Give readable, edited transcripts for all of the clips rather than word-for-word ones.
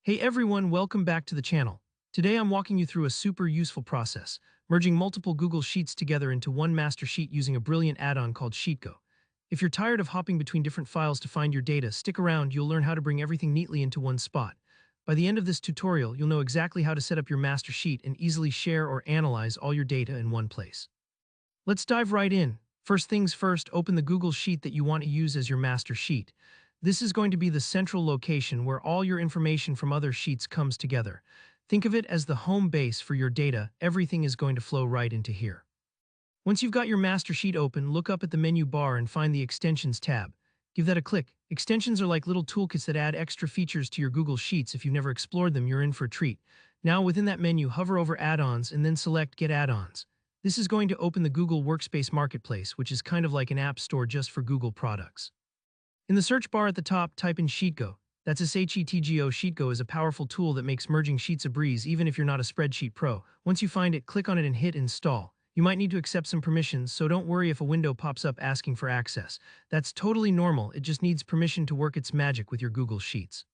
Hey everyone, welcome back to the channel. Today I'm walking you through a super useful process, merging multiple Google Sheets together into one master sheet using a brilliant add-on called SheetGo. If you're tired of hopping between different files to find your data, stick around, you'll learn how to bring everything neatly into one spot. By the end of this tutorial, you'll know exactly how to set up your master sheet and easily share or analyze all your data in one place. Let's dive right in. First things first, open the Google Sheet that you want to use as your master sheet. This is going to be the central location where all your information from other sheets comes together. Think of it as the home base for your data. Everything is going to flow right into here. Once you've got your master sheet open, look up at the menu bar and find the Extensions tab. Give that a click. Extensions are like little toolkits that add extra features to your Google Sheets. If you've never explored them, you're in for a treat. Now, within that menu, hover over Add-ons and then select Get Add-ons. This is going to open the Google Workspace Marketplace, which is kind of like an app store just for Google products. In the search bar at the top, type in SheetGo. That's SheetGo. SheetGo is a powerful tool that makes merging sheets a breeze even if you're not a spreadsheet pro. Once you find it, click on it and hit Install. You might need to accept some permissions, so don't worry if a window pops up asking for access. That's totally normal, it just needs permission to work its magic with your Google Sheets.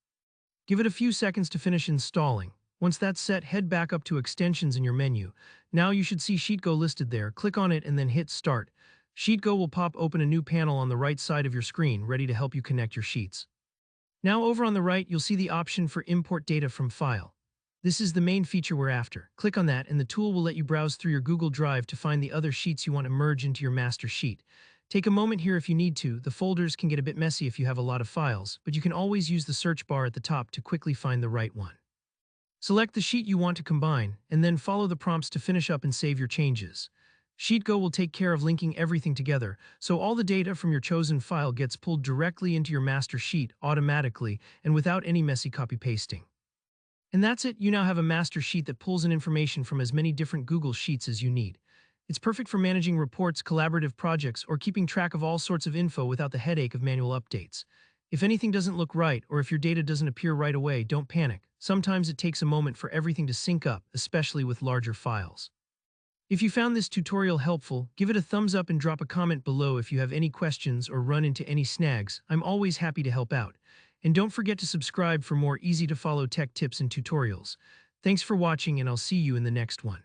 Give it a few seconds to finish installing. Once that's set, head back up to Extensions in your menu. Now you should see SheetGo listed there. Click on it and then hit Start. SheetGo will pop open a new panel on the right side of your screen, ready to help you connect your sheets. Now over on the right, you'll see the option for Import Data from File. This is the main feature we're after. Click on that and the tool will let you browse through your Google Drive to find the other sheets you want to merge into your master sheet. Take a moment here if you need to. The folders can get a bit messy if you have a lot of files, but you can always use the search bar at the top to quickly find the right one. Select the sheet you want to combine, and then follow the prompts to finish up and save your changes. SheetGo will take care of linking everything together, so all the data from your chosen file gets pulled directly into your master sheet automatically and without any messy copy-pasting. And that's it, you now have a master sheet that pulls in information from as many different Google Sheets as you need. It's perfect for managing reports, collaborative projects, or keeping track of all sorts of info without the headache of manual updates. If anything doesn't look right, or if your data doesn't appear right away, don't panic. Sometimes it takes a moment for everything to sync up, especially with larger files. If you found this tutorial helpful, give it a thumbs up and drop a comment below if you have any questions or run into any snags. I'm always happy to help out. And don't forget to subscribe for more easy-to-follow tech tips and tutorials. Thanks for watching, and I'll see you in the next one.